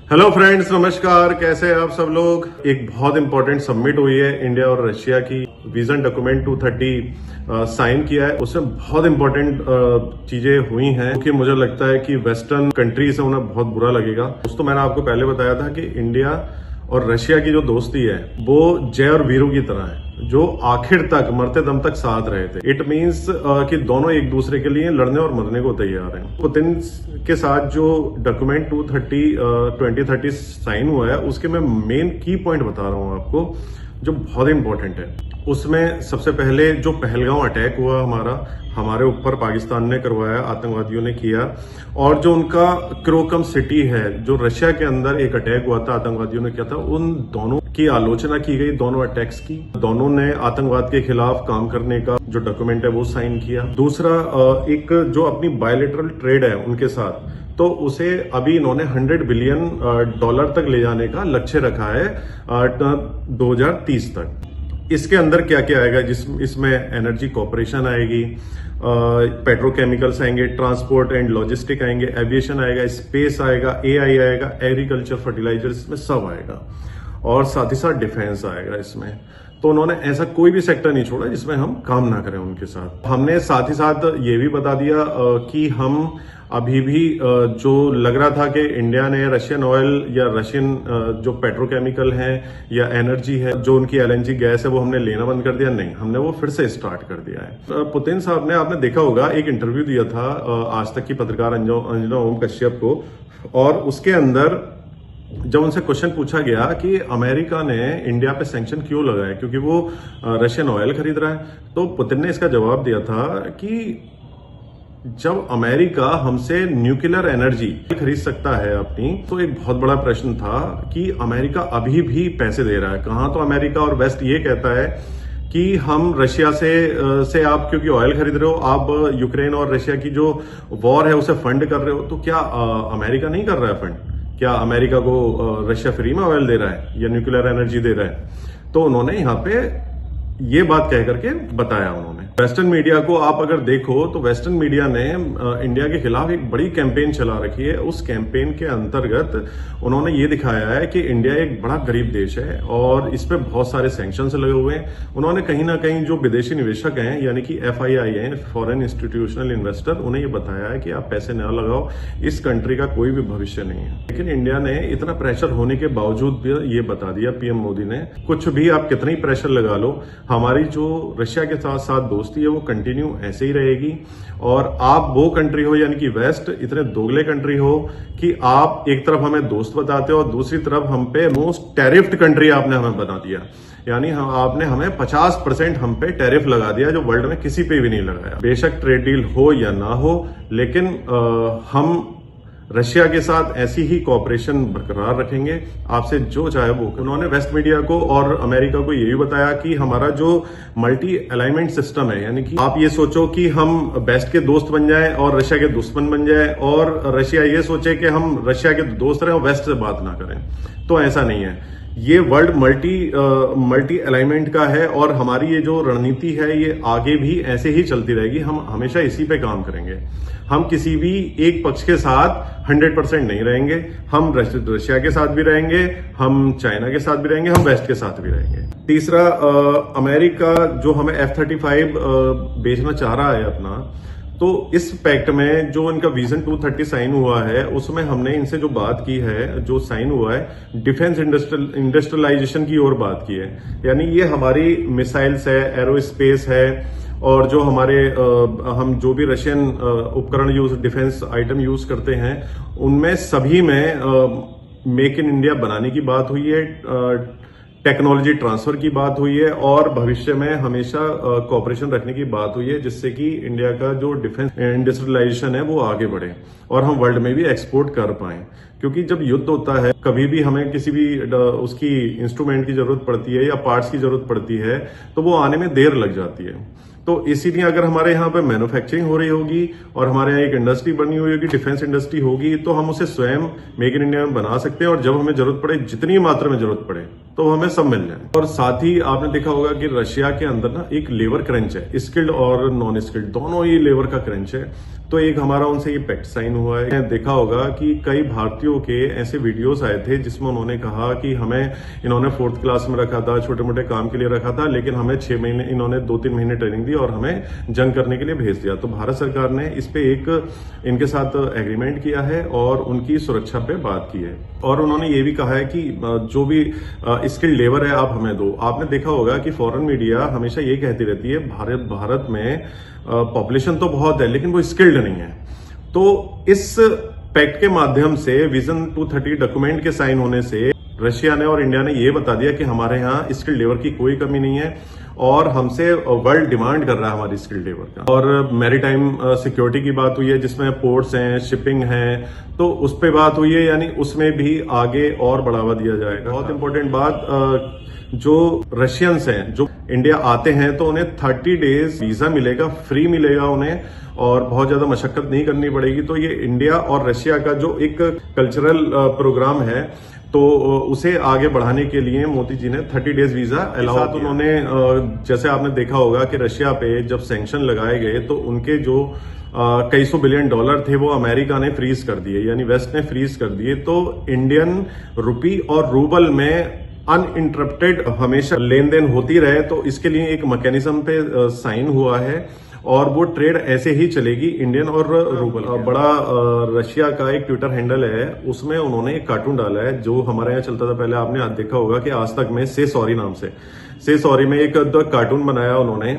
Hello friends, नमस्कार। कैसे हैं आप सब लोग। एक बहुत इंपॉर्टेंट समिट हुई है इंडिया और रशिया की। विजन डॉक्यूमेंट 230 साइन किया है। उसमें बहुत इंपॉर्टेंट चीजें हुई हैं क्योंकि मुझे लगता है कि वेस्टर्न कंट्री से उन्हें बहुत बुरा लगेगा। दोस्तों, मैंने आपको पहले बताया था कि इंडिया और रशिया की जो दोस्ती है वो जय और वीरू की तरह है, जो आखिर तक मरते दम तक साथ रहे थे। इट मीन्स कि दोनों एक दूसरे के लिए लड़ने और मरने को तैयार हैं। पुतिन के साथ जो डॉक्यूमेंट 2030 साइन हुआ है, उसके मैं मेन की पॉइंट बता रहा हूं आपको, जो बहुत इंपॉर्टेंट है। उसमें सबसे पहले जो पहलगांव अटैक हुआ हमारे ऊपर पाकिस्तान ने करवाया, आतंकवादियों ने किया, और जो उनका क्रोकम सिटी है जो रशिया के अंदर एक अटैक हुआ था, आतंकवादियों ने किया था, उन दोनों की आलोचना की गई, दोनों अटैक्स की। दोनों ने आतंकवाद के खिलाफ काम करने का जो डॉक्यूमेंट है वो साइन किया। दूसरा, एक जो अपनी बायलैटरल ट्रेड है उनके साथ, तो उसे अभी इन्होंने $100 बिलियन तक ले जाने का लक्ष्य रखा है 2030 तक। इसके अंदर क्या क्या आएगा? इसमें एनर्जी कॉर्पोरेशन आएगी, पेट्रोकेमिकल्स आएंगे, ट्रांसपोर्ट एंड लॉजिस्टिक आएंगे, एविएशन आएगा, स्पेस आएगा, एआई आएगा, एग्रीकल्चर, फर्टिलाइजर्स, इसमें सब आएगा, और साथ ही साथ डिफेंस आएगा इसमें। तो उन्होंने ऐसा कोई भी सेक्टर नहीं छोड़ा जिसमें हम काम ना करें उनके साथ। हमने साथ ही साथ ये भी बता दिया कि हम अभी भी जो लग रहा था कि इंडिया ने रशियन ऑयल या रशियन जो पेट्रोकेमिकल है या एनर्जी है, जो उनकी एलएनजी गैस है, वो हमने लेना बंद कर दिया। नहीं, हमने वो फिर से स्टार्ट कर दिया है। पुतिन साहब ने, आपने देखा होगा, एक इंटरव्यू दिया था आज तक की पत्रकार अंजना ओम कश्यप को, और उसके अंदर जब उनसे क्वेश्चन पूछा गया कि अमेरिका ने इंडिया पे सैंक्शन क्यों लगाए क्योंकि वो रशियन ऑयल खरीद रहा है, तो पुतिन ने इसका जवाब दिया था कि जब अमेरिका हमसे न्यूक्लियर एनर्जी खरीद सकता है अपनी, तो एक बहुत बड़ा प्रश्न था कि अमेरिका अभी भी पैसे दे रहा है कहां। तो अमेरिका और वेस्ट ये कहता है कि हम रशिया से आप क्योंकि ऑयल खरीद रहे हो, आप यूक्रेन और रशिया की जो वॉर है उसे फंड कर रहे हो, तो क्या अमेरिका नहीं कर रहा है फंड? क्या अमेरिका को रशिया फ्री में ऑयल दे रहा है या न्यूक्लियर एनर्जी दे रहा है? तो उन्होंने यहाँ पे ये बात कह करके बताया उन्होंने। वेस्टर्न मीडिया को आप अगर देखो तो वेस्टर्न मीडिया ने इंडिया के खिलाफ एक बड़ी कैंपेन चला रखी है। उस कैंपेन के अंतर्गत उन्होंने ये दिखाया है कि इंडिया एक बड़ा गरीब देश है और इस पे बहुत सारे सैंक्शंस लगे हुए हैं। उन्होंने कहीं ना कहीं जो विदेशी निवेशक हैं, यानी कि FII हैं, फॉरेन इंस्टीट्यूशनल इन्वेस्टर, उन्हें ये बताया है कि आप पैसे न लगाओ, इस कंट्री का कोई भी भविष्य नहीं है। लेकिन इंडिया ने इतना प्रेशर होने के बावजूद भी ये बता दिया, PM मोदी ने, कुछ भी आप कितना ही प्रेशर लगा लो, हमारी जो रशिया के साथ दोस्ती है वो कंटिन्यू ऐसे ही रहेगी। और आप वो कंट्री हो, यानी कि वेस्ट इतने दोगले कंट्री हो कि आप एक तरफ हमें दोस्त बताते हो और दूसरी तरफ हम पे मोस्ट टैरिफ्ड कंट्री आपने हमें बना दिया। यानी आपने हमें 50% हम पे टैरिफ लगा दिया, जो वर्ल्ड में किसी पे भी नहीं लगाया। बेशक ट्रेड डील हो या ना हो, लेकिन हम रशिया के साथ ऐसी ही कॉपरेशन बरकरार रखेंगे, आपसे जो चाहे वो। उन्होंने वेस्ट मीडिया को और अमेरिका को ये भी बताया कि हमारा जो मल्टी अलाइनमेंट सिस्टम है, यानी कि आप ये सोचो कि हम वेस्ट के दोस्त बन जाएं और रशिया के दुश्मन बन जाए, और रशिया ये सोचे कि हम रशिया के दोस्त रहें और वेस्ट से बात ना करें, तो ऐसा नहीं है। ये वर्ल्ड मल्टी अलाइनमेंट का है, और हमारी ये जो रणनीति है ये आगे भी ऐसे ही चलती रहेगी। हम हमेशा इसी पे काम करेंगे। हम किसी भी एक पक्ष के साथ 100% नहीं रहेंगे। हम रशिया के साथ भी रहेंगे, हम चाइना के साथ भी रहेंगे, हम वेस्ट के साथ भी रहेंगे। तीसरा, अमेरिका जो हमें F-35 बेचना चाह रहा है अपना, तो इस पैक्ट में जो इनका विजन 230 साइन हुआ है, उसमें हमने इनसे जो बात की है, जो साइन हुआ है, डिफेंस इंडस्ट्रियलाइजेशन की ओर बात की है। यानी ये हमारी मिसाइल्स है, एरोस्पेस है, और जो हमारे हम जो भी रशियन उपकरण डिफेंस आइटम यूज करते हैं, उनमें सभी में मेक इन इंडिया बनाने की बात हुई है, टेक्नोलॉजी ट्रांसफर की बात हुई है, और भविष्य में हमेशा कॉपरेशन रखने की बात हुई है, जिससे कि इंडिया का जो डिफेंस इंडस्ट्रियलाइजेशन है वो आगे बढ़े और हम वर्ल्ड में भी एक्सपोर्ट कर पाएं। क्योंकि जब युद्ध होता है, कभी भी हमें किसी भी उसकी इंस्ट्रूमेंट की जरूरत पड़ती है या पार्ट्स की जरूरत पड़ती है, तो वो आने में देर लग जाती है। तो इसीलिए अगर हमारे यहाँ पे मैन्युफैक्चरिंग हो रही होगी और हमारे यहाँ एक इंडस्ट्री बनी हुई होगी, डिफेंस इंडस्ट्री होगी, तो हम उसे स्वयं मेक इन इंडिया में बना सकते हैं और जब हमें जरूरत पड़े, जितनी मात्रा में जरूरत पड़े, तो हमें सब मिल जाए। और साथ ही आपने देखा होगा कि रशिया के अंदर ना एक लेबर क्रंच है, स्किल्ड और नॉन स्किल्ड दोनों ही लेबर का क्रंच है। तो एक हमारा उनसे ये पैक्ट साइन हुआ है। देखा होगा कि कई भारतीयों के ऐसे वीडियोस आए थे जिसमें उन्होंने कहा कि हमें इन्होंने 4th क्लास में रखा था, छोटे मोटे काम के लिए रखा था, लेकिन हमें 6 महीने, इन्होंने 2-3 महीने ट्रेनिंग दी और हमें जंग करने के लिए भेज दिया। तो भारत सरकार ने इस पे एक इनके साथ एग्रीमेंट किया है और उनकी सुरक्षा पे बात की है। और उन्होंने ये भी कहा है कि जो भी स्किल्ड लेबर है आप हमें दो। आपने देखा होगा कि फॉरेन मीडिया हमेशा ये कहती रहती है भारत में पॉपुलेशन तो बहुत है लेकिन वो स्किल्ड नहीं है। तो इस पैक्ट के माध्यम से विजन 230 डॉक्यूमेंट के साइन होने से रशिया ने और इंडिया ने ये बता दिया कि हमारे यहाँ स्किल्ड लेबर की कोई कमी नहीं है और हमसे वर्ल्ड डिमांड कर रहा है हमारी स्किल्ड लेबर का। और मैरीटाइम सिक्योरिटी की बात हुई है जिसमें पोर्ट्स हैं, शिपिंग है, तो उस पर बात हुई है, यानी उसमें भी आगे और बढ़ावा दिया जाएगा। बहुत इंपॉर्टेंट बात, जो रशियंस हैं जो इंडिया आते हैं तो उन्हें 30 डेज वीजा मिलेगा, फ्री मिलेगा उन्हें और बहुत ज्यादा मशक्कत नहीं करनी पड़ेगी। तो ये इंडिया और रशिया का जो एक कल्चरल प्रोग्राम है तो उसे आगे बढ़ाने के लिए मोदी जी ने 30 डेज वीजा अलाउ किया। उन्होंने जैसे आपने देखा होगा कि रशिया पे जब सैंक्शन लगाए गए तो उनके जो कई $100 बिलियन थे वो अमेरिका ने फ्रीज कर दिए, यानी वेस्ट ने फ्रीज कर दिए। तो इंडियन रुपी और रूबल में अनइंटरप्टेड हमेशा लेन देन होती रहे, तो इसके लिए एक मैकेनिज्म पे साइन हुआ है और वो ट्रेड ऐसे ही चलेगी, इंडियन और रूबल। बड़ा रशिया का एक ट्विटर हैंडल है, उसमें उन्होंने एक कार्टून डाला है जो हमारे यहाँ चलता था पहले, आपने आज देखा होगा कि आज तक में से सॉरी नाम से सॉरी में एक कार्टून बनाया उन्होंने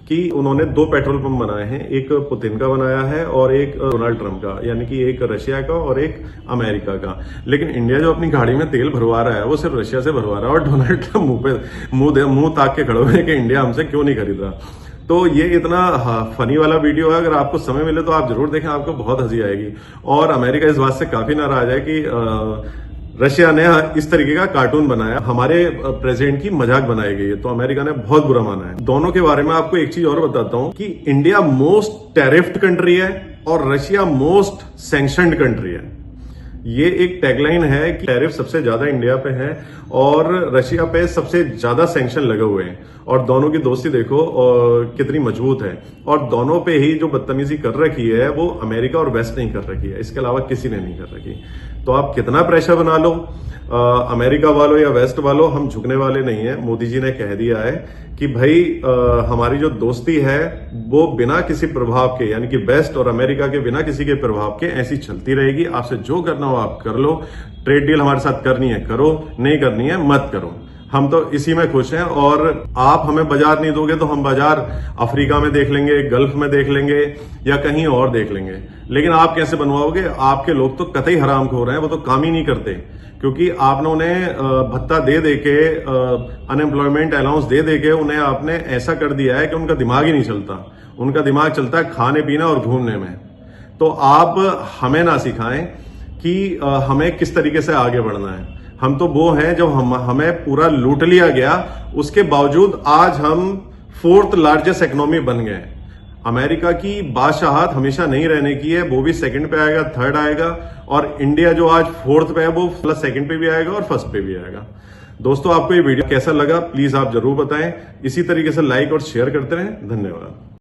कि उन्होंने 2 पेट्रोल पंप बनाए हैं, एक पुतिन का बनाया है और एक डोनाल्ड ट्रंप का, यानी कि एक रशिया का और एक अमेरिका का। लेकिन इंडिया जो अपनी गाड़ी में तेल भरवा रहा है वो सिर्फ रशिया से भरवा रहा है और डोनाल्ड ट्रंप मुंह ताक के खड़े हुए कि इंडिया हमसे क्यों नहीं खरीद रहा। तो ये इतना फनी वाला वीडियो है, अगर आपको समय मिले तो आप जरूर देखें, आपको बहुत हंसी आएगी। और अमेरिका इस बात से काफी नाराज है कि रशिया ने इस तरीके का कार्टून बनाया, हमारे प्रेसिडेंट की मजाक बनाई गई है, तो अमेरिका ने बहुत बुरा माना है। दोनों के बारे में आपको एक चीज और बताता हूं कि इंडिया मोस्ट टैरिफ्ड कंट्री है और रशिया मोस्ट सैंक्शनड कंट्री है। ये एक टैगलाइन है कि टैरिफ सबसे ज्यादा इंडिया पे है और रशिया पे सबसे ज्यादा सैंक्शन लगे हुए हैं। और दोनों की दोस्ती देखो और कितनी मजबूत है, और दोनों पे ही जो बदतमीजी कर रखी है वो अमेरिका और वेस्ट नहीं कर रखी है, इसके अलावा किसी ने नहीं कर रखी। तो आप कितना प्रेशर बना लो, अमेरिका वालों या वेस्ट वालों, हम झुकने वाले नहीं है। मोदी जी ने कह दिया है कि भाई हमारी जो दोस्ती है वो बिना किसी प्रभाव के, यानी कि वेस्ट और अमेरिका के बिना किसी के प्रभाव के ऐसी चलती रहेगी। आपसे जो करना हो आप कर लो, ट्रेड डील हमारे साथ करनी है करो, नहीं करनी है मत करो, हम तो इसी में खुश हैं। और आप हमें बाजार नहीं दोगे तो हम बाजार अफ्रीका में देख लेंगे, गल्फ में देख लेंगे या कहीं और देख लेंगे, लेकिन आप कैसे बनवाओगे? आपके लोग तो कतई हरामखोर हैं, वो तो काम ही नहीं करते, क्योंकि आपने उन्हें भत्ता दे के, अनएम्प्लॉयमेंट अलाउंस दे के उन्हें आपने ऐसा कर दिया है कि उनका दिमाग ही नहीं चलता। उनका दिमाग चलता है खाने पीना और घूमने में। तो आप हमें ना सिखाएं कि हमें किस तरीके से आगे बढ़ना है। हम तो वो हैं जब हमें पूरा लूट लिया गया, उसके बावजूद आज हम 4th लार्जेस्ट इकोनॉमी बन गए। अमेरिका की बादशाहत हमेशा नहीं रहने की है, वो भी 2nd पे आएगा, 3rd आएगा, और इंडिया जो आज 4th पे है वो 2nd पे भी आएगा और 1st पे भी आएगा। दोस्तों, आपको ये वीडियो कैसा लगा प्लीज आप जरूर बताएं। इसी तरीके से लाइक और शेयर करते रहें। धन्यवाद।